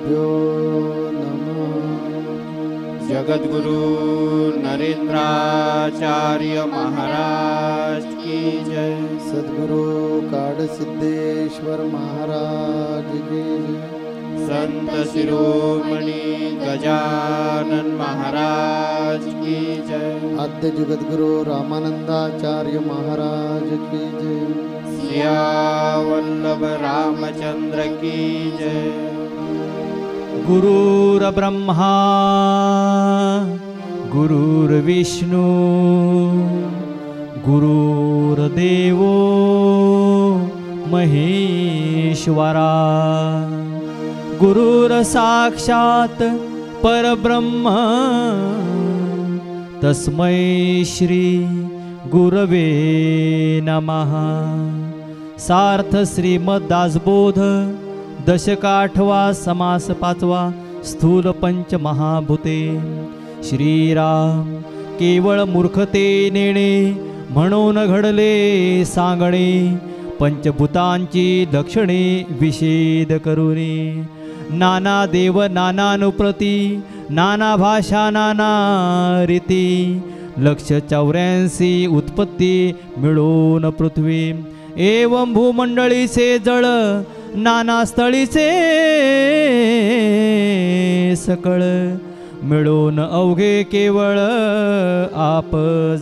श्रीगुरुभ्यो नमः। जगद्गुरु नरेंद्राचार्य महाराज की जय। सद्गुरु काडसिद्धेश्वर महाराज की जय। संत शिरोमणि गजानन महाराज की जय। आद्य जगद्गुरु रामानंदाचार्य महाराज की जय। सियावल्लभ रामचंद्र की जय। गुरुर्ब्रह्मा गुरुर्विष्णू गुरुर्देवो महेश्वरा गुरुर्साक्षात् परब्रह्म तस्मै श्री गुरवे नमः। सार्थ श्रीमद्दासबोध दशकाठवा समास पाचवा स्थूल पंच महाभूते। श्रीराम केवळ मूर्खते नेणे म्हणून घडले सांगणे। पंचभूतांची लक्षणे विषेद करुनी। नाना देव नानानुप्रती नाना भाषा नाना रीती। लक्ष 84 उत्पत्ती मिळून पृथ्वी। एवं भूमंडळीचे जळ नाना स्थळीचे सकळ। मिळून अवघे केवळ आप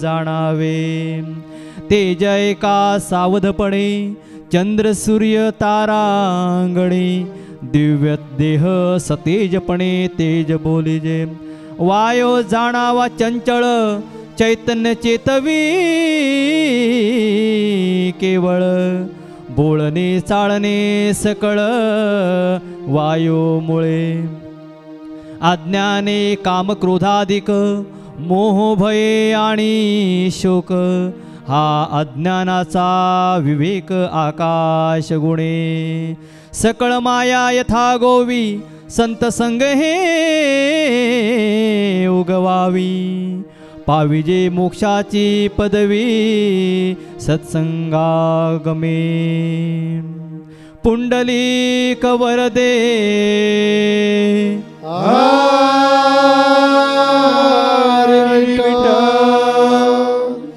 जाणावे। तेज एका सावधपणे चंद्र सूर्य तारांगणे। दिव्य देह सतेजपणे तेज बोलिजे। वायो जाणावा चंचळ चैतन्य चेतवी केवळ। बोलणे चालणे सकळ वायुमुळे। अज्ञाने कामक्रोधाधिक मोह भये आणि शोक। हा अज्ञानाचा विवेक आकाश गुणे। सकळ माया यथा गोवी संत संग हे उगवावी। पाविजे मोक्षाची पदवी सत्संगागमे। पुंडलिक वरदे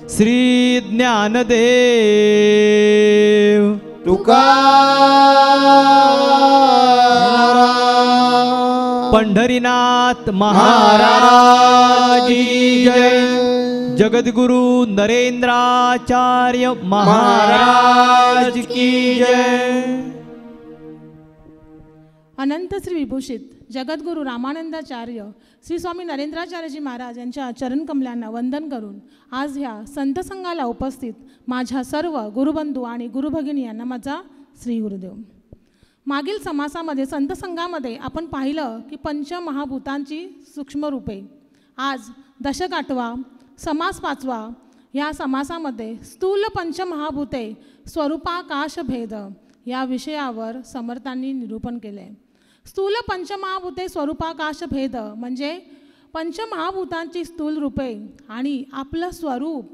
श्री ज्ञानदेव तुकाराम पंढरीनाथ महाराज की जय। जगद्गुरु नरेंद्राचार्य महाराज की जय। अनंत श्री विभूषित जगद्गुरु रामानंदाचार्य श्री स्वामी नरेंद्राचार्यजी महाराज यांच्या चरणकमलांना वंदन करून आज ह्या संत संघाला उपस्थित माझ्या सर्व गुरुबंधू आणि गुरुभगिनी यांना माझा श्री गुरुदेव। मागील समासामध्ये संत संघामध्ये आपण पाहिलं की पंचमहाभूतांची सूक्ष्म रूपे। आज दशक 8वा समास 5वा या समासामध्ये स्थूल पंचमहाभूते स्वरूपाकाश भेद या विषयावर समर्थांनी निरूपण केले। स्थूल पंचमहाभूते स्वरूपाकाश भेद म्हणजे पंचमहाभूतांची स्थूल रूपे आणि आपलं स्वरूप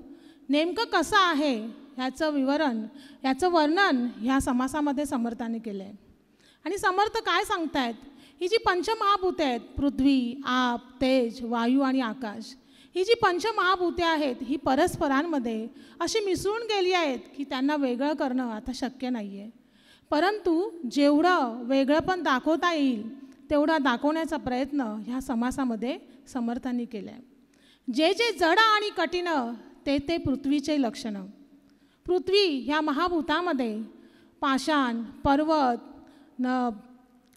नेमकं कसं आहे याचं वर्णन ह्या समासामध्ये समर्थांनी केलं आहे। आणि समर्थ काय सांगतायत, ही जी पंचमहाभूते आहेत पृथ्वी आप तेज वायू आणि आकाश, ही जी पंचमहाभूते आहेत ही परस्परांमध्ये अशी मिसळून गेली आहेत की त्यांना वेगळं करणं आता शक्य नाही आहे। परंतु जेवढं वेगळंपण दाखवता येईल तेवढा दाखवण्याचा प्रयत्न ह्या समासामध्ये समर्थांनी केला आहे। जे जे जड आणि कठीण ते पृथ्वीचे लक्षणं। पृथ्वी ह्या महाभूतामध्ये पाषाण पर्वत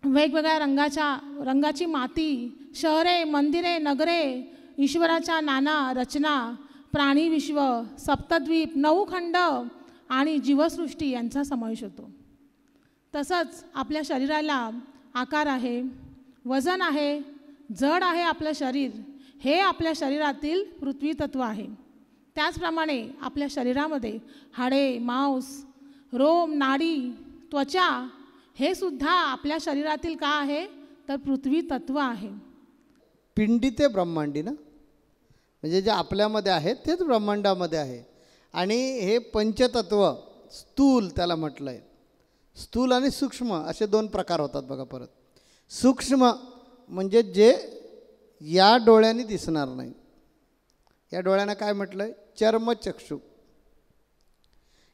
वेगवेगळ्या रंगाची माती, शहरे मंदिरे नगरे, ईश्वराच्या नाना रचना, प्राणीविश्व, सप्तद्वीप, 9 खंड आणि जीवसृष्टी यांचा समावेश होतो। तसंच आपल्या शरीराला आकार आहे, वजन आहे, जड आहे आपलं शरीर, हे आपल्या शरीरातील पृथ्वी तत्व आहे। त्याचप्रमाणे आपल्या शरीरामध्ये हाडे, मांस, रोम, नाडी, त्वचा हे सुद्धा आपल्या शरीरातील का आहे तर पृथ्वी तत्व आहे। पिंडी ते ब्रह्मांडी ना, म्हणजे जे आपल्यामध्ये आहे तेच ब्रह्मांडामध्ये आहे। आणि हे पंचतत्व स्थूल त्याला म्हटलं आहे। स्थूल आणि सूक्ष्म असे 2 प्रकार होतात बघा। परत सूक्ष्म म्हणजे जे या डोळ्यांनी दिसणार नाही. या डोळ्यांना काय म्हटलं आहे? चर्मचक्षु.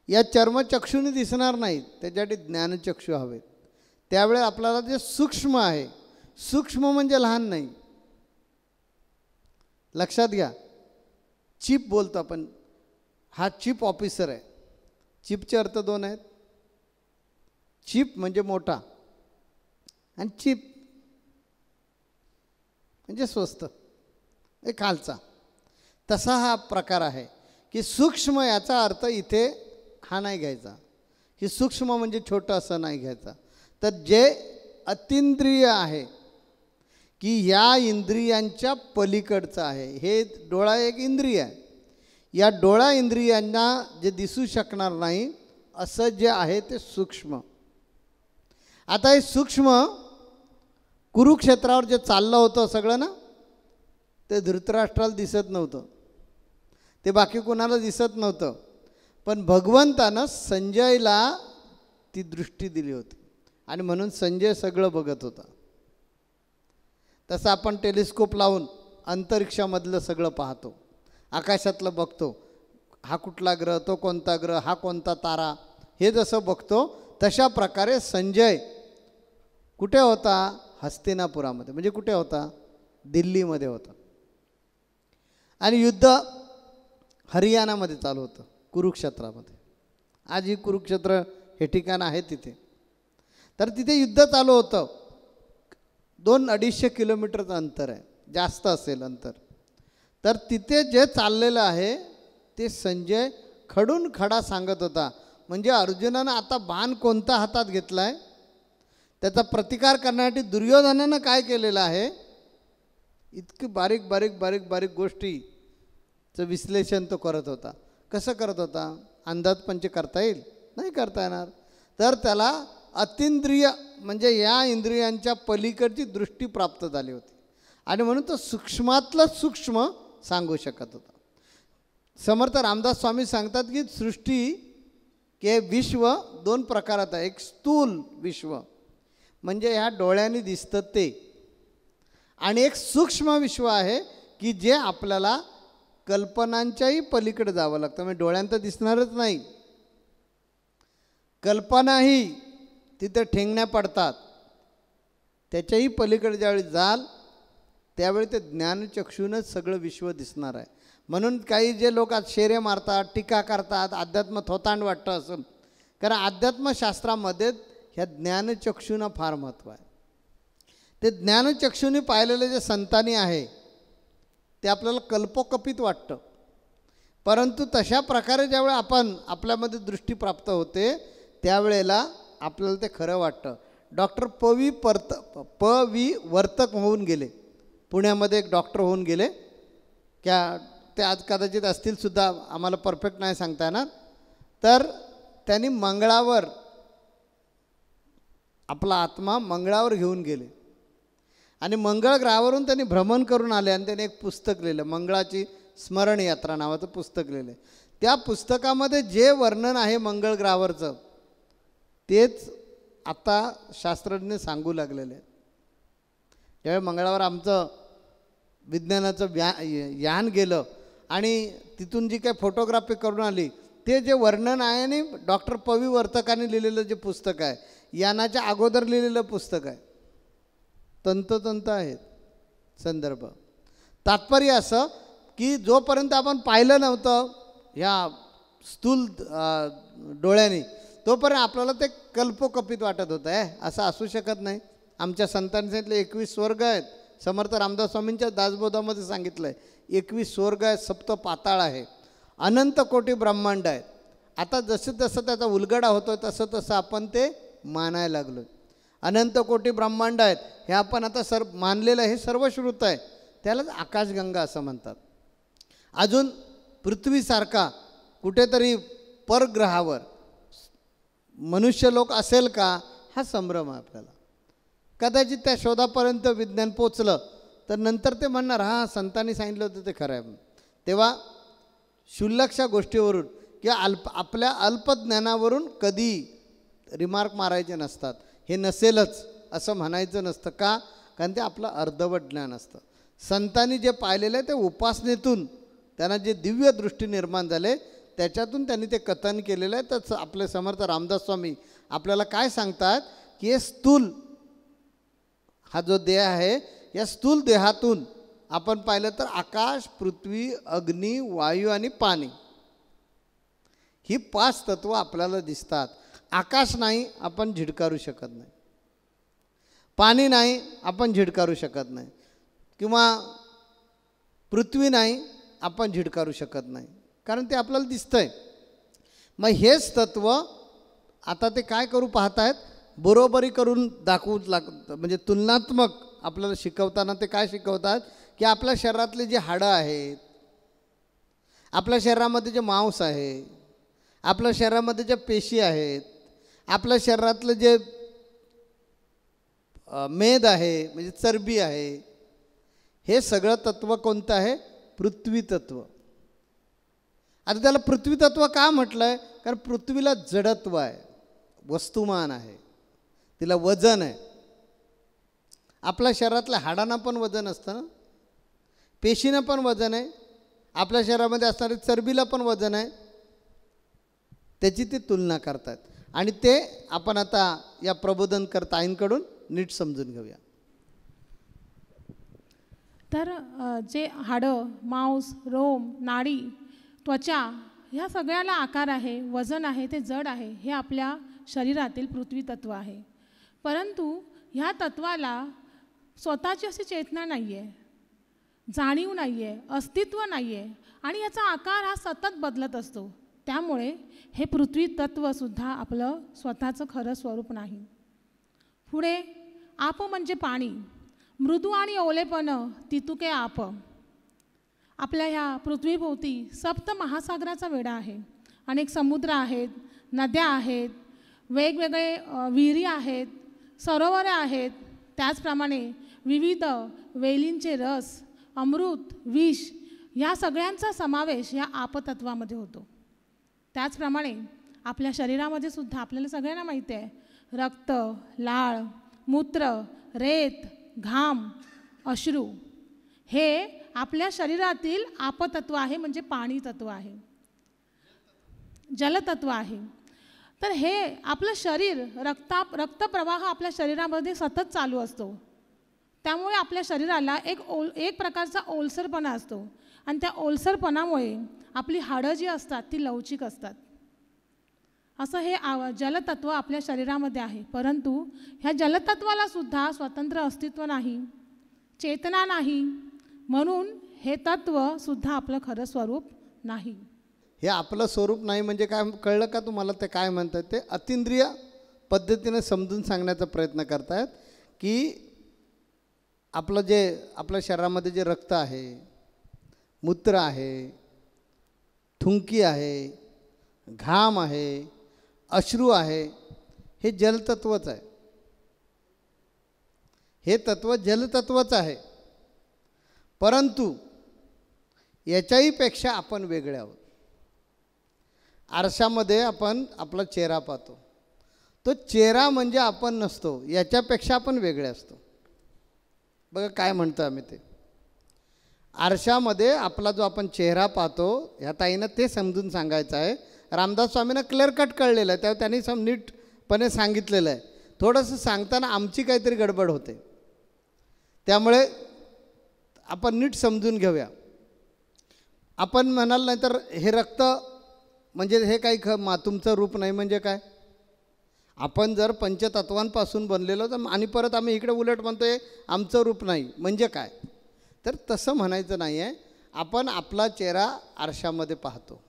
या चर्मचक्षुनी दिसणार नाही, त्याच्यासाठी ज्ञानचक्षु हवेत. त्यावेळेस आपल्याला जे सूक्ष्म आहे, सूक्ष्म म्हणजे लहान नाही. लक्षात घ्या, चीफ बोलतो आपण, हा चीफ ऑफिसर आहे. चीफचे अर्थ दोन आहेत. चीफ म्हणजे मोठा आणि चीप म्हणजे स्वस्त, हे खालचा. तसा हा प्रकार आहे की सूक्ष्म याचा अर्थ इथे हा नाही घ्यायचा की सूक्ष्म म्हणजे छोटं असं नाही घ्यायचा. तर जे अतींद्रिय आहे की या इंद्रियांच्या पलीकडचं आहे. हे डोळा एक इंद्रिय आहे. या डोळा इंद्रियांना जे दिसू शकणार नाही असं जे आहे ते सूक्ष्म. आता हे सूक्ष्म कुरुक्षेत्रावर जे चाललं होतं सगळं ना, ते धृतराष्ट्राला दिसत नव्हतं, ते बाकी कोणाला दिसत नव्हतं. पण भगवंतानं संजयला ती दृष्टी दिली होती आणि म्हणून संजय सगळं बघत होता. तसं आपण टेलिस्कोप लावून अंतरिक्षामधलं सगळं पाहतो, आकाशातलं बघतो. हा कुठला ग्रह, तो कोणता ग्रह, हा कोणता तारा, हे जसं बघतो तशा प्रकारे संजय कुठे होता? हस्तिनापुरामध्ये. म्हणजे कुठे होता? दिल्लीमध्ये होता. आणि युद्ध हरियाणामध्ये चालू होतं, कुरुक्षेत्रामध्ये. आज ही कुरुक्षेत्र हे ठिकाण आहे तिथे. तर तिथे युद्ध चालू होतं. 200-250 किलोमीटरचं अंतर आहे, जास्त असेल अंतर. तर तिथे जे चाललेलं आहे ते संजय खडून खडा सांगत होता. म्हणजे अर्जुनानं आता बाण कोणता हातात घेतला आहे, त्याचा प्रतिकार करण्यासाठी दुर्योधनानं काय केलेलं आहे, इतकी बारीक बारीक बारीक बारीक गोष्टीचं विश्लेषण तो करत होता. कसं करत होता? अंदाजपंच करता येईल? नाही करता येणार. तर त्याला अतींद्रिय म्हणजे या इंद्रियांच्या पलीकडची दृष्टी प्राप्त झाली होती आणि म्हणून तो सूक्ष्मातलं सूक्ष्म सांगू शकत होता. समर्थ रामदास स्वामी सांगतात की सृष्टी के विश्व 2 प्रकारात आहे. एक स्थूल विश्व म्हणजे ह्या डोळ्यांनी दिसतं ते, आणि एक सूक्ष्म विश्व आहे की जे आपल्याला कल्पनांच्याही पलीकडे जावं लागतं. म्हणजे डोळ्यांत दिसणारच नाही, कल्पनाही तिथे ठेंगण्या पडतात, त्याच्याही पलीकडे ज्यावेळी जाल त्यावेळी ते ज्ञानचक्षूनच सगळं विश्व दिसणार आहे. म्हणून काही जे लोक आज शेरे मारतात, टीका करतात, अध्यात्म थोतांड वाटतं असं, कारण अध्यात्मशास्त्रामध्ये ह्या ज्ञानचक्षूंना फार महत्त्व आहे. ते ज्ञानचक्षूंनी पाहिलेले जे संतांनी आहे ते आपल्याला कल्पोकपित वाटतं, परंतु तशा प्रकारे ज्यावेळी आपण आपल्यामध्ये दृष्टी प्राप्त होते त्यावेळेला आपल्याला ते खरं वाटतं. डॉक्टर प वी वर्तक होऊन गेले, पुण्यामध्ये एक डॉक्टर होऊन गेले. ते आज कदाचित असतीलसुद्धा, आम्हाला परफेक्ट नाही सांगता येणार. तर त्यांनी मंगळावर आपला आत्मा मंगळावर घेऊन गेले आणि मंगळ ग्रहावरून त्यांनी भ्रमण करून आले आणि त्यांनी एक पुस्तक लिहिलं, मंगळाची स्मरण यात्रा नावाचं पुस्तक लिहिलं. त्या पुस्तकामध्ये जे वर्णन आहे मंगळ ग्रहावरचं तेच आता शास्त्रज्ञ सांगू लागलेले आहेत. ज्यावेळी मंगळावर आमचं विज्ञानाचं यान गेलं आणि तिथून जी काही फोटोग्राफी करून आली ते जे वर्णन आहे आणि डॉक्टर पवी वर्तकाने लिहिलेलं जे पुस्तक आहे, यानाच्या अगोदर लिहिलेलं पुस्तक आहे, तंतोतंत आहेत संदर्भ. तात्पर्य असं की जोपर्यंत आपण पाहिलं नव्हतं ह्या स्थूल डोळ्यांनी तोपर्यंत आपल्याला ते कल्पोकपित वाटत होतं. असं असू शकत नाही. आमच्या संतांनी सांगितलं 21 स्वर्ग आहेत. समर्थ रामदास स्वामींच्या दासबोधामध्ये सांगितलं आहे 21 स्वर्ग आहेत, सप्त पाताळ आहे, अनंत कोटी ब्रह्मांड आहेत. आता जसं जसं त्याचा उलगडा होतो तसं तसं आपण ते मानायला लागलो. अनंत कोटी ब्रह्मांड आहेत हे आपण आता मानलेलं हे सर्वश्रुत आहे, त्यालाच आकाशगंगा असं म्हणतात. अजून पृथ्वीसारखा कुठेतरी परग्रहावर मनुष्य लोक असेल का, हा संभ्रम आहे आपल्याला. कदाचित त्या शोधापर्यंत विज्ञान पोचलं तर नंतर ते म्हणणार हां संतांनी सांगितलं होतं ते खरं आहे. तेव्हा क्षुल्लकशा गोष्टीवरून किंवा आपल्या अल्पज्ञानावरून कधी रिमार्क मारायचे नसतात. हे नसेलच असं म्हणायचं नसतं. का? कारण ते आपलं अर्धवट ज्ञान असतं. संतांनी जे पाहिलेलं आहे ते उपासनेतून त्यांना जे दिव्य दृष्टी निर्माण झाले त्याच्यातून त्यांनी ते कथन केलेलं आहे. तर आपले समर्थ रामदास स्वामी आपल्याला काय सांगतात की हे स्थूल हा जो देह आहे या स्थूल देहातून आपण पाहिलं तर आकाश, पृथ्वी, अग्नी, वायू आणि पाणी ही 5 तत्व आपल्याला दिसतात. आकाश नाही आपण झिडकारू शकत नाही, पाणी नाही आपण झिडकारू शकत नाही, किंवा पृथ्वी नाही आपण झिडकारू शकत नाही, कारण ते आपल्याला दिसतंय. मग हेच तत्व आता ते काय करू पाहतायत, बरोबरी करून दाखवू म्हणजे तुलनात्मक आपल्याला शिकवताना ते काय शिकवतात की आपल्या शरीरातले जे हाडं आहेत, आपल्या शरीरामध्ये जे मांस आहे, आपल्या शरीरामध्ये ज्या पेशी आहेत, आपल्या शरीरातलं जे मेद आहे म्हणजे चरबी आहे, हे सगळं तत्व कोणतं आहे? पृथ्वी तत्व. आता त्याला पृथ्वी तत्व का म्हटलं आहे? कारण पृथ्वीला जडत्व आहे, वस्तुमान आहे, तिला वजन आहे. आपल्या शरीरातल्या हाडांना पण वजन असतं ना, पेशीनं पण वजन आहे, आपल्या शरीरामध्ये असणाऱ्या चरबीला पण वजन आहे. त्याची ते तुलना करतात आणि ते आपण आता या प्रबोधनकर्ता आईंकडून नीट समजून घेऊया. तर जे हाडं, मांस, रोम, नाडी, त्वचा ह्या सगळ्याला आकार आहे, वजन आहे, ते जड आहे, हे आपल्या शरीरातील पृथ्वी तत्व आहे. परंतु ह्या तत्वाला स्वतःची अशी चेतना नाही आहे, जाणीव नाही आहे, अस्तित्व नाही आहे आणि याचा आकार हा सतत बदलत असतो. त्यामुळे हे पृथ्वी तत्वसुद्धा आपलं स्वतःचं खरं स्वरूप नाही. पुढे आप म्हणजे पाणी, मृदू आणि ओलेपण तितुके आप. आपल्या ह्या पृथ्वीभोवती 7 महासागराचा वेढा आहे, अनेक समुद्र आहेत, नद्या आहेत, वेगवेगळे विहिरी आहेत, सरोवरे आहेत, त्याचप्रमाणे विविध वेलींचे रस, अमृत, विष या सगळ्यांचा समावेश या आपतत्वामध्ये होतो. त्याचप्रमाणे आपल्या शरीरामध्ये सुद्धा आपल्याला सगळ्यांना माहिती आहे, रक्त, लाळ, मूत्र, रेत, घाम, अश्रू हे आपल्या शरीरातील आपतत्व आहे, म्हणजे पाणी तत्व आहे, जलतत्व आहे. तर हे आपलं शरीर रक्तप्रवाह आपल्या शरीरामध्ये सतत चालू असतो. त्यामुळे आपल्या शरीराला एक प्रकारचा ओलसरपणा असतो आणि त्या ओलसरपणामुळे आपली हाडं जी असतात ती लवचिक असतात. असं हे जलतत्व आपल्या शरीरामध्ये आहे. परंतु ह्या जलतत्वाला सुद्धा स्वतंत्र अस्तित्व नाही, चेतना नाही, म्हणून हे तत्व सुद्धा आपलं खरं स्वरूप नाही. हे आपलं स्वरूप नाही म्हणजे काय कळलं का तुम्हाला? ते काय म्हणतात ते अतिंद्रिय पद्धतीने समजून सांगण्याचा प्रयत्न करतायत की आपलं जे आपल्या शरीरामध्ये जे रक्त आहे, मूत्र आहे, थुंकी आहे, घाम आहे, अश्रू आहे, हे जलतत्वच आहे. हे तत्व जलतत्वच आहे. परंतु याच्याही पेक्षा आपण वेगळे आहोत. आरशामध्ये आपण आपला चेहरा पाहतो, तो चेहरा म्हणजे आपण नसतो, याच्यापेक्षा आपण वेगळे असतो. बघा काय म्हणतो आम्ही ते, आरशामध्ये आपला जो आपण चेहरा पाहतो, ह्या ताईनं ते समजून सांगायचं आहे. रामदास स्वामींना क्लिअर कट कळलेलं आहे, तेव्हा त्यांनी नीटपणे सांगितलेलं आहे. थोडंसं सांगताना आमची काहीतरी गडबड होते, त्यामुळे आपण नीट समजून घेऊया. आपण म्हणाल नाही तर हे रक्त म्हणजे हे काही तुमचं रूप नाही म्हणजे काय? आपण जर पंचतत्वांपासून बनलेलो तर आणि परत आम्ही इकडे उलट म्हणतोय आमचं रूप नाही म्हणजे काय? तर तसं म्हणायचं नाही आहे. आपण आपला चेहरा आरशामध्ये पाहतो.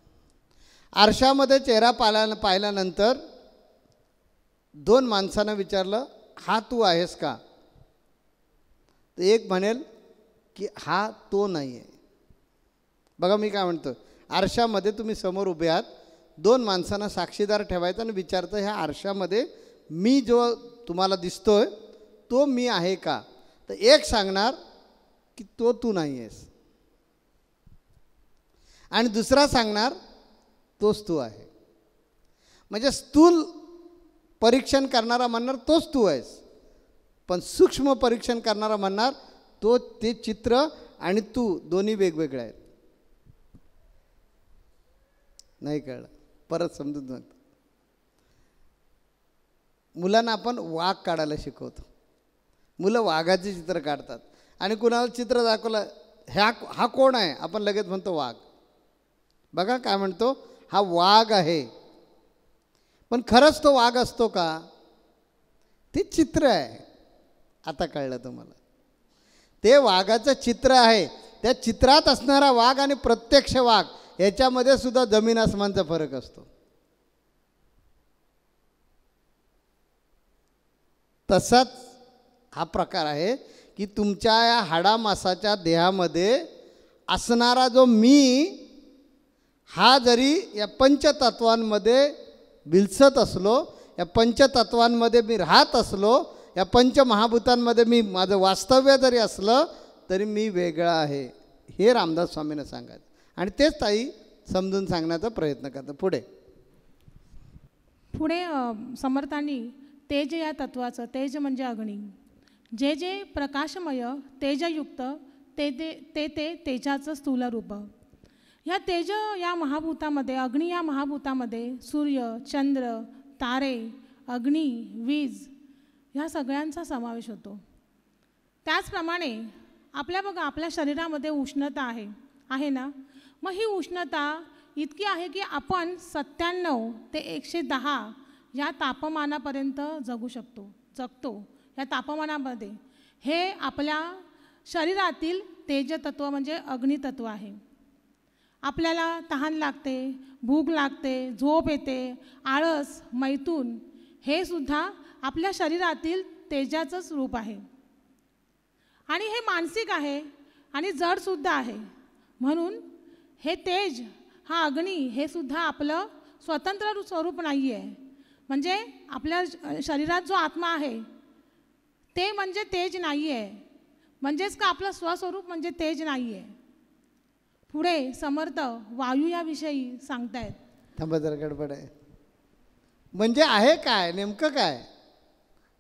आरशामध्ये चेहरा पाहिल्यानंतर 2 माणसांना विचारलं, हा तू आहेस का? तर एक म्हणेल की हा तो नाही आहे. बघा मी काय म्हणतो, आरशामध्ये तुम्ही समोर उभे आहात, 2 माणसांना साक्षीदार ठेवायचं आणि विचारतं ह्या आरशामध्ये मी जो तुम्हाला दिसतोय तो मी आहे का? तर एक सांगणार की तो तू नाही आहेस आणि दुसरा सांगणार तोच तू आहे. म्हणजे स्थूल परीक्षण करणारा म्हणणार तोच तू आहेस, पण सूक्ष्म परीक्षण करणारा म्हणणार तो ते चित्र आणि तू दोन्ही वेगवेगळे आहेत. नाही कळलं, परत समजून सांगतो. मुलांना आपण वाघ काढायला शिकवतो. मुलं वाघाचे चित्र काढतात आणि कुणाला चित्र दाखवलं हा कोण आहे, आपण लगेच म्हणतो वाघ. बघा काय म्हणतो, हा वाघ आहे. पण खरंच तो वाघ असतो का? ते चित्र आहे. आता कळलं तुम्हाला, ते वाघाचं चित्र आहे. त्या चित्रात असणारा वाघ आणि प्रत्यक्ष वाघ याच्यामध्ये सुद्धा जमीन आसमानचा फरक असतो. तसाच हा प्रकार आहे की तुमच्या या हाडामासाच्या देहामध्ये असणारा जो मी हा जरी या पंचतत्वांमध्ये बिलसत असलो, या पंचतत्वांमध्ये मी राहत असलो, या पंचमहाभूतांमध्ये मी माझं वास्तव्य जरी असलं तरी मी वेगळा आहे, हे रामदास स्वामींना सांगायचं. आणि तेच ताई समजून सांगण्याचा प्रयत्न करतात. पुढे समर्थांनी तेज या तत्वाचं, तेज म्हणजे अग्नी, जे जे प्रकाशमय तेजयुक्त ते तेजाचं स्थूल रूप. ह्या तेज या महाभूतामध्ये, अग्नी या महाभूतामध्ये सूर्य, चंद्र, तारे, अग्नी, वीज ह्या सगळ्यांचा समावेश होतो. त्याचप्रमाणे आपल्या शरीरामध्ये उष्णता आहे ना. मग ही उष्णता इतकी आहे की आपण 97 ते 110 या तापमानापर्यंत जगतो. या तापमानामध्ये हे आपल्या शरीरातील तेजतत्व म्हणजे अग्नितत्व आहे. आपल्याला तहान लागते, भूक लागते, झोप येते, आळस, मैथून हे सुद्धा आपल्या शरीरातील तेजाचंच रूप आहे. आणि हे मानसिक आहे आणि जडसुद्धा आहे. म्हणून हे तेज, हा अग्नी हे सुद्धा आपलं स्वतंत्र स्वरूप नाही आहे. म्हणजे आपल्या शरीरात जो आत्मा आहे ते म्हणजे तेज नाही आहे. म्हणजेच का आपलं स्वस्वरूप म्हणजे तेज नाही आहे. पुढे समर्थ वायू याविषयी सांगतायत. थांबा जरा गडबड आहे. म्हणजे आहे काय, नेमकं काय,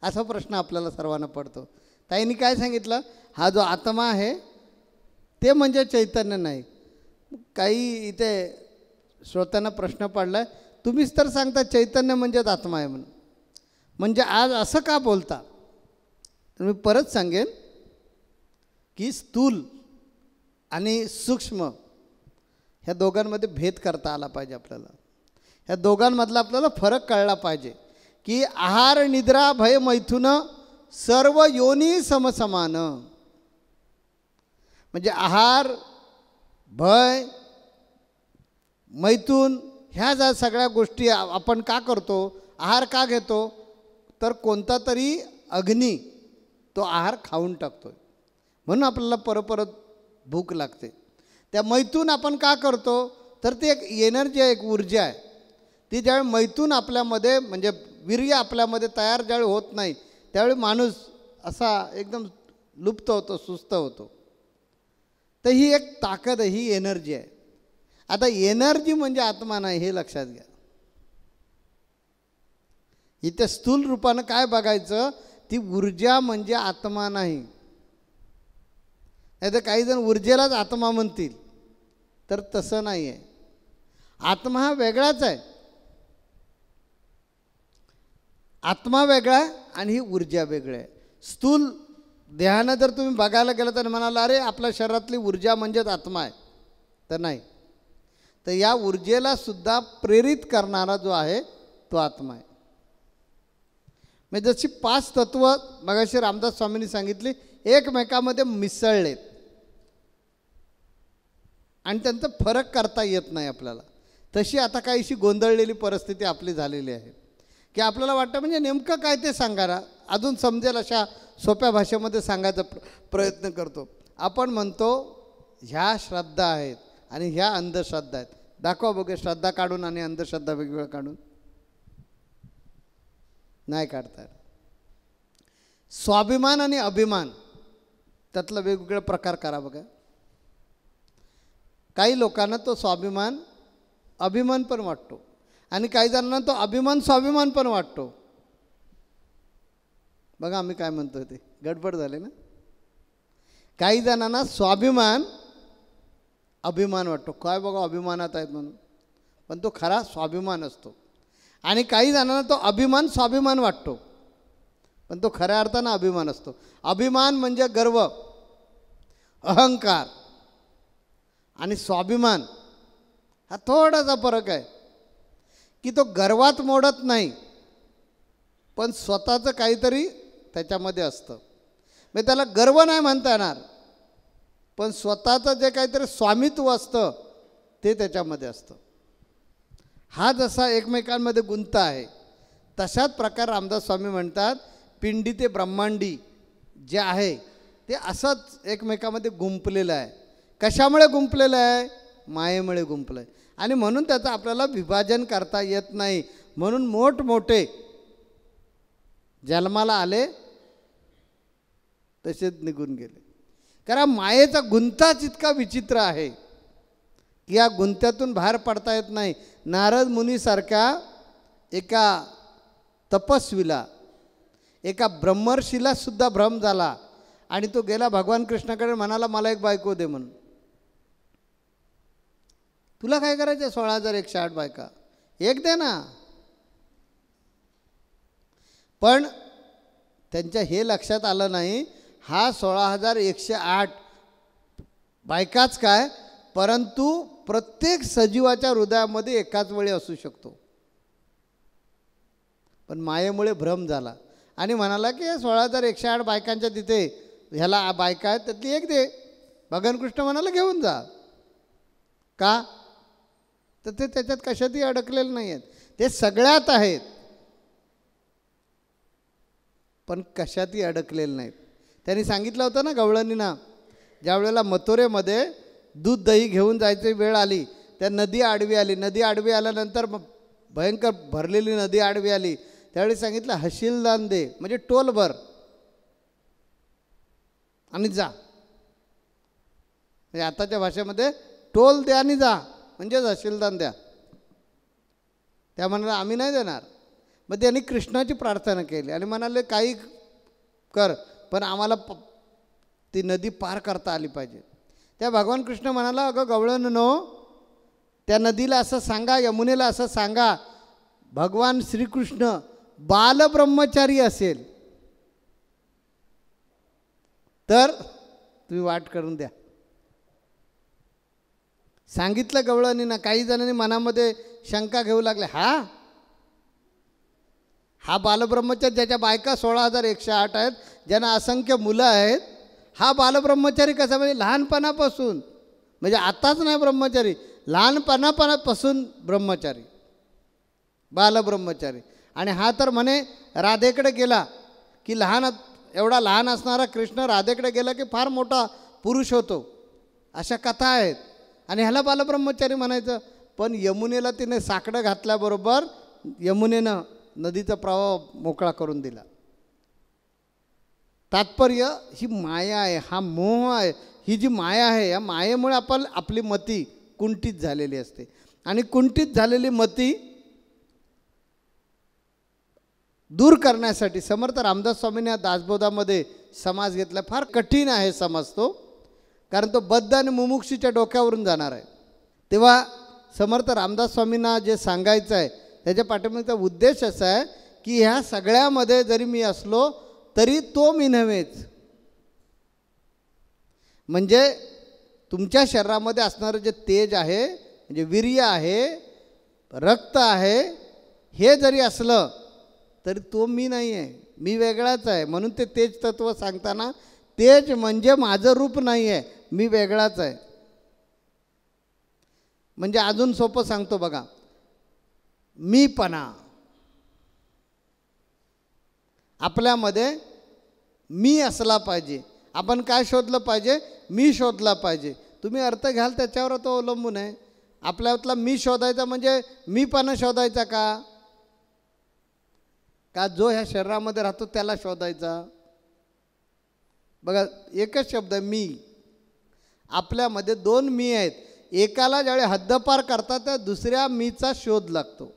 असा प्रश्न आपल्याला सर्वांना पडतो. ताईंनी काय सांगितलं, हा जो आत्मा आहे ते म्हणजे चैतन्य नाही. काही इथे श्रोत्यांना प्रश्न पडला आहे, तुम्हीच तर सांगता चैतन्य म्हणजेच आत्मा आहे म्हणून, म्हणजे आज असं का बोलता? तर मी परत सांगेन की स्थूल आणि सूक्ष्म ह्या दोघांमध्ये भेद करता आला पाहिजे. आपल्याला ह्या दोघांमधला आपल्याला फरक कळला पाहिजे की आहार, निद्रा, भय, मैथुन सर्व योनी समसमान. म्हणजे आहार, भय, मैथुन ह्या ज्या सगळ्या गोष्टी आपण का करतो, आहार का घेतो, तर कोणता तरी अग्नी तो आहार खाऊन टाकतो, म्हणून आपल्याला परत भूक लागते. त्या मैथून आपण का करतो, तर ती एक एनर्जी आहे, एक ऊर्जा आहे. ती ज्यावेळी मैथून आपल्यामध्ये म्हणजे वीर्य आपल्यामध्ये तयार ज्यावेळी होत नाही त्यावेळी माणूस असा एकदम लुप्त होतो, सुस्त होतो. तर ही एक ताकद आहे, ही एनर्जी आहे. आता एनर्जी म्हणजे आत्मा नाही हे लक्षात घ्या. इथे स्थूल रूपानं काय बघायचं, ती ऊर्जा म्हणजे आत्मा नाही. नाही तर काही जण ऊर्जेलाच आत्मा म्हणतील, तर तसं नाही आहे. आत्मा हा वेगळाच आहे. आत्मा वेगळा आहे आणि ही ऊर्जा वेगळी आहे. स्थूल देहानं जर तुम्ही बघायला गेलं तर म्हणाला अरे आपल्या शरीरातली ऊर्जा म्हणजेच आत्मा आहे, तर नाही. तर या ऊर्जेला सुद्धा प्रेरित करणारा जो आहे तो आत्मा आहे. म्हणजे जशी 5 तत्व मगाशी रामदास स्वामींनी सांगितली एकमेकामध्ये मिसळलेत आणि त्यांचा फरक करता येत नाही आपल्याला. तशी आता काहीशी गोंधळलेली परिस्थिती आपली झालेली आहे की आपल्याला वाटतं म्हणजे नेमकं काय ते सांगायला अजून समजेल अशा सोप्या भाषेमध्ये सांगायचा प्रयत्न करतो. आपण म्हणतो ह्या श्रद्धा आहेत आणि ह्या अंधश्रद्धा आहेत. दाखवा बघा श्रद्धा काढून आणि अंधश्रद्धा वेगवेगळं काढून. नाही काढता. स्वाभिमान आणि अभिमान त्यातला वेगवेगळे प्रकार करा बघा. काही लोकांना तो स्वाभिमान अभिमान पण वाटतो आणि काही जणांना तो अभिमान स्वाभिमान पण वाटतो. बघा आम्ही काय म्हणतोय ते गडबड झाले ना. काही जणांना स्वाभिमान अभिमान वाटतो, काय बघा अभिमानात आहेत म्हणून, पण तो खरा स्वाभिमान असतो. आणि काही जणांना तो अभिमान स्वाभिमान वाटतो, पण तो खऱ्या अर्थानं अभिमान असतो. अभिमान म्हणजे गर्व, अहंकार, आणि स्वाभिमान हा थोडासा फरक आहे की तो गर्वात मोडत नाही, पण स्वतःचं काहीतरी त्याच्यामध्ये असतं. म्हणजे त्याला गर्व नाही म्हणता येणार, पण स्वतःचं जे काहीतरी स्वामित्व असतं ते त्याच्यामध्ये असतं. हा जसा एकमेकांमध्ये गुंत आहे, तशाच प्रकार रामदास स्वामी म्हणतात पिंडी ते ब्रह्मांडी जे आहे ते असंच एकमेकामध्ये गुंपलेलं आहे. कशामुळे गुंपलेलं आहे? मायेमुळे गुंपलं आहे. आणि म्हणून त्याचं आपल्याला विभाजन करता येत नाही. म्हणून मोठमोठे जन्माला आले तसेच निघून गेले. कारण मायेचा गुंताच इतका विचित्र आहे की या गुंत्यातून बाहेर पडता येत नाही. नारद मुनीसारख्या एका तपस्वीला, एका ब्रह्मर्षीला सुद्धा भ्रम झाला आणि तो गेला भगवान कृष्णाकडे, म्हणाला मला एक बायको दे म्हणून. तुला काय करायचं 16,108 बायका, एक दे ना. पण त्यांच्या हे लक्षात आलं नाही, हा 16,108 बायकाच काय, परंतु प्रत्येक सजीवाच्या हृदयामध्ये एकाच वेळी असू शकतो. पण मायेमुळे भ्रम झाला आणि म्हणाला की 16,108 बायकांच्या तिथे ह्याला बायका आहेत त्यातली एक दे. भगवान कृष्ण म्हणाला घेऊन जा. का? तर ते त्याच्यात कशातही अडकलेले नाही आहेत, ते सगळ्यात आहेत पण कशातही अडकलेले नाहीत. त्यांनी सांगितलं होतं ना गवळणींना, ज्या वेळेला मथुरेमध्ये दूध दही घेऊन जायची वेळ आली, त्या नदी आडवी आली. नदी आडवी आल्यानंतर भयंकर भरलेली नदी आडवी आली. त्यावेळी सांगितलं हशीलदान दे, म्हणजे टोल भर आणि जा. म्हणजे आताच्या भाषेमध्ये टोल द्या आणि जा, म्हणजेच हशीलदान द्या. त्या म्हणाला आम्ही नाही देणार. मग त्यांनी कृष्णाची प्रार्थना केली आणि म्हणाले काही कर, पण आम्हाला ती नदी पार करता आली पाहिजे. त्या भगवान कृष्ण म्हणाला अगं गवळणनो, त्या नदीला असं सांगा, यमुनेला असं सांगा, भगवान श्रीकृष्ण बालब्रह्मचारी असेल तर तुम्ही वाट करून द्या. सांगितलं गवळणींना. काही जणांनी मनामध्ये शंका घेऊ लागले, हा बालब्रह्मचारी ज्याच्या बायका 16,108 आहेत, ज्यांना असंख्य मुलं आहेत, हा बालब्रह्मचारी कसा? म्हणजे लहानपणापासून, म्हणजे आताच नाही ब्रह्मचारी, लहानपणापासून ब्रह्मचारी, बालब्रह्मचारी. आणि हा तर म्हणे राधेकडे गेला की एवढा लहान असणारा कृष्ण राधेकडे गेला की फार मोठा पुरुष होतो, अशा कथा आहेत. आणि ह्याला बालब्रह्मचारी म्हणायचं. पण यमुनेला तिने साकडं घातल्याबरोबर यमुनेनं नदीचा प्रवाह मोकळा करून दिला. तात्पर्य ही माया आहे, हा मोह आहे. ही जी माया आहे, या मायेमुळे आपली मती कुंठित झालेली असते. आणि कुंठित झालेली मती दूर करण्यासाठी समर्थ रामदास स्वामींनी या दासबोधामध्ये समाज घेतला. फार कठीण आहे समाज तो, कारण तो बद्ध आणि मुमुक्षीच्या डोक्यावरून जाणार आहे. तेव्हा समर्थ रामदास स्वामींना जे सांगायचं आहे त्याच्या पाठीमागचा उद्देश असा आहे की ह्या सगळ्यामध्ये जरी मी असलो तरी तो मी नव्हेच. म्हणजे तुमच्या शरीरामध्ये असणारं जे तेज आहे, म्हणजे वीर्य आहे, रक्त आहे, हे जरी असलं तरी तो मी नाही आहे, मी वेगळाच आहे. म्हणून ते तेज तत्व सांगताना तेज म्हणजे माझं रूप नाही आहे, मी वेगळाच आहे. म्हणजे अजून सोपं सांगतो बघा, मीपणा आपल्यामध्ये मी असला पाहिजे. आपण काय शोधलं पाहिजे? मी शोधला पाहिजे. तुम्ही अर्थ घ्याल त्याच्यावर तो अवलंबून आहे. आपल्यातला मी शोधायचा म्हणजे मीपणा शोधायचा का जो ह्या शरीरामध्ये राहतो त्याला शोधायचा? बघा एकच शब्द आहे मी. आपल्यामध्ये दोन मी आहेत. एकाला ज्यावेळी हद्दपार करतात त्या दुसऱ्या मीचा शोध लागतो.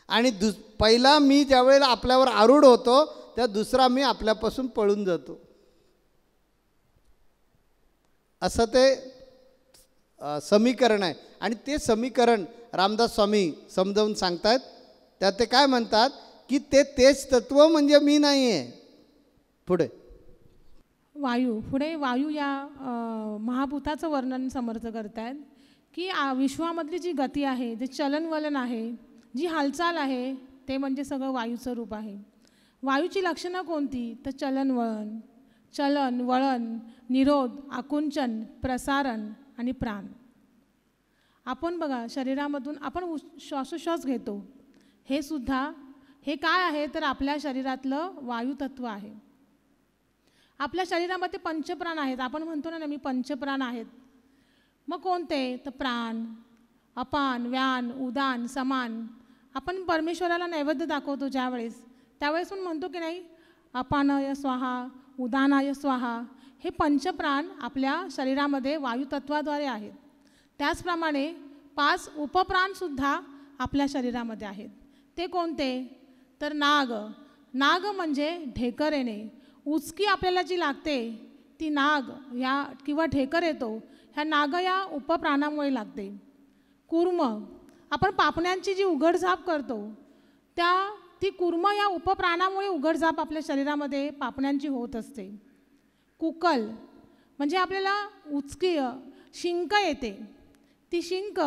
आणि पहिला मी ज्यावेळेला आपल्यावर आरूढ होतो त्या दुसरा मी आपल्यापासून पळून जातो. असं ते समीकरण आहे. आणि ते समीकरण रामदास स्वामी समजावून सांगतात. त्यात ते काय म्हणतात की तेच तत्व म्हणजे मी नाही आहे. पुढे पुढे वायू या महाभूताचं वर्णन समर्थ करतायत की विश्वामधली जी गती आहे, जे चलनवलन आहे, जी हालचाल आहे, ते म्हणजे सगळं वायूचं रूप आहे. वायूची लक्षणं कोणती? तर चलन वळण, निरोध, आकुंचन, प्रसारण आणि प्राण. आपण बघा शरीरामधून आपण श्वासोश्वास घेतो, हे काय आहे तर आपल्या शरीरातलं वायुतत्व आहे. आपल्या शरीरामध्ये पंचप्राण आहेत. आपण म्हणतो ना नेहमी पंचप्राण आहेत. मग कोणते? तर प्राण, अपान, व्यान, उदान, समान. आपण परमेश्वराला नैवेद्य दाखवतो त्यावेळेस पण म्हणतो की नाही, अपानाय स्वाहा, उदानाय स्वाहा. हे पंचप्राण आपल्या शरीरामध्ये वायुतत्वाद्वारे आहेत. त्याचप्रमाणे 5 उपप्राणसुद्धा आपल्या शरीरामध्ये आहेत. ते कोणते? तर नाग म्हणजे ढेकर येणे. उचकी आपल्याला जी लागते ती नाग या किंवा ढेकर येतो ह्या नाग या उपप्राणामुळे लागते. कूर्म, आपण पापण्यांची जी उघडझाप करतो ती कूर्म या उपप्राणामुळे उघडझाप आपल्या शरीरामध्ये पापण्यांची होत असते. कुकल म्हणजे आपल्याला शिंक येते, ती शिंक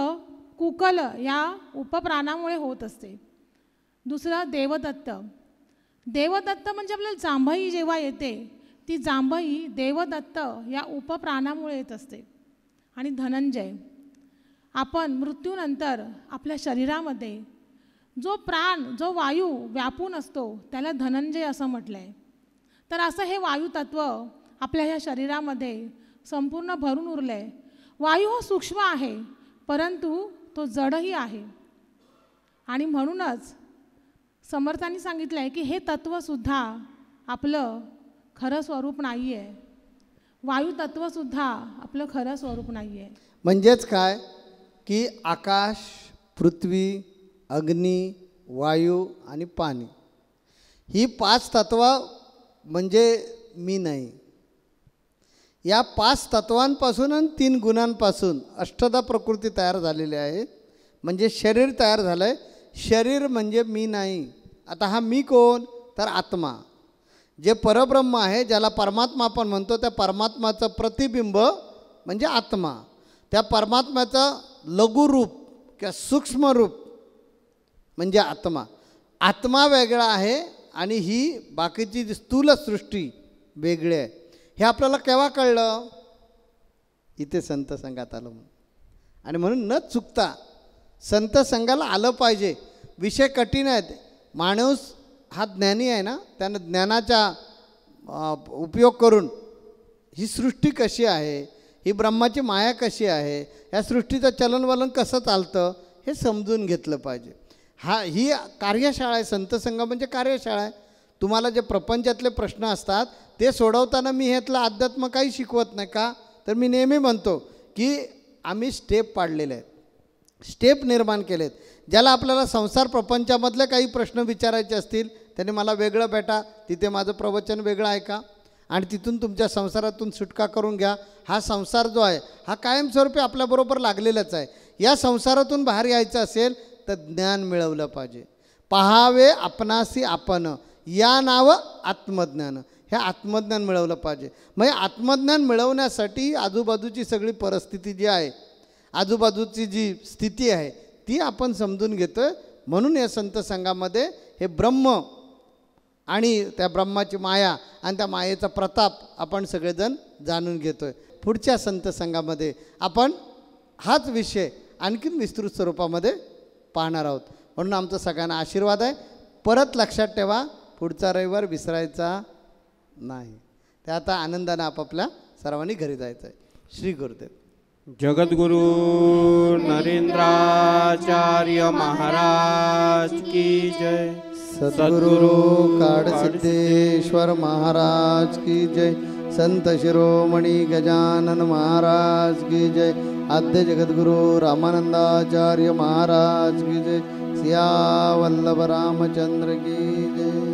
कुकल या उपप्राणामुळे होत असते. दुसरं देवदत्त म्हणजे आपल्याला जांभई जेव्हा येते ती जांभई देवदत्त या उपप्राणामुळे येत असते. आणि धनंजय, आपण मृत्यूनंतर आपल्या शरीरामध्ये जो वायू व्यापून असतो त्याला धनंजय असं म्हटलं आहे. तर असं हे वायुतत्व आपल्या ह्या शरीरामध्ये संपूर्ण भरून उरलं आहे. वायू हा सूक्ष्म आहे परंतु तो जडही आहे. आणि म्हणूनच समर्थांनी सांगितलं आहे की हे तत्त्वसुद्धा आपलं खरं स्वरूप नाही आहे. वायुतत्वसुद्धा आपलं खरं स्वरूप नाही आहे. म्हणजेच काय की आकाश, पृथ्वी, अग्नी, वायू आणि पाणी ही 5 तत्व म्हणजे मी नाही. या 5 तत्वांपासून आणि 3 गुणांपासून अष्टधा प्रकृती तयार झालेली आहे. म्हणजे शरीर तयार झालं आहे. शरीर म्हणजे मी नाही. आता हा मी कोण? तर आत्मा, जे परब्रह्म आहे, ज्याला परमात्मा आपण म्हणतो, त्या परमात्माचं प्रतिबिंब म्हणजे आत्मा. त्या परमात्म्याचं लघुरूप किंवा सूक्ष्मरूप म्हणजे आत्मा. आत्मा वेगळा आहे आणि ही बाकीची जी स्थूल सृष्टी वेगळी आहे. हे आपल्याला केव्हा कळलं? इथे संत संघात आलं म्हणून. आणि म्हणून न चुकता संत संघाला आलं पाहिजे. विषय कठीण आहेत. माणूस हा ज्ञानी आहे ना, त्यानं ज्ञानाचा उपयोग करून ही सृष्टी कशी आहे, ही ब्रह्माची माया कशी आहे, या सृष्टीचं चलनवलन कसं चालतं हे समजून घेतलं पाहिजे. ही कार्यशाळा आहे. संत संघ म्हणजे कार्यशाळा आहे. तुम्हाला जे प्रपंचातले प्रश्न असतात ते सोडवताना मी ह्यातलं अध्यात्म काही शिकवत नाही. का तर मी नेहमी म्हणतो की आम्ही स्टेप पाडलेले आहेत, स्टेप निर्माण केलेत. ज्याला आपल्याला संसार प्रपंचामधले काही प्रश्न विचारायचे असतील त्याने मला वेगळं भेटा, तिथे माझं प्रवचन वेगळं ऐका आणि तिथून तुमच्या संसारातून सुटका करून घ्या. हा संसार जो आहे हा कायमस्वरूपी आपल्याबरोबर लागलेलाच आहे. या संसारातून बाहेर यायचं असेल तर ज्ञान मिळवलं पाहिजे. पहावे आपणासी आपण, या नाव आत्मज्ञान. हे आत्मज्ञान मिळवलं पाहिजे. मग आत्मज्ञान मिळवण्यासाठी आजूबाजूची सगळी परिस्थिती जी आहे, आजूबाजूची जी स्थिती आहे ती आपण समजून घेतो आहे. म्हणून या संत संघामध्ये हे ब्रह्म आणि त्या ब्रह्माची माया आणि त्या मायेचा प्रताप आपण सगळेजण जाणून घेतो आहे. पुढच्या संत संघामध्ये आपण हाच विषय आणखीन विस्तृत स्वरूपामध्ये पाहणार आहोत. म्हणून आमचा सगळ्यांना आशीर्वाद आहे. परत लक्षात ठेवा, पुढचा रविवार विसरायचा नाही. ते आता आनंदाने आपापल्या सर्वांनी घरी जायचं आहे. श्री गुरुदेव. जगद्गुरु नरेंद्राचार्य महाराज की जय. सद्गुरु काडसिद्धेश्वर महाराज की जय. संत शिरोमणी गजानन महाराज की जय। आद्य जगद्गुरु रामानंदाचार्य महाराज की जय। सिया वल्लभ रामचंद्र की जय।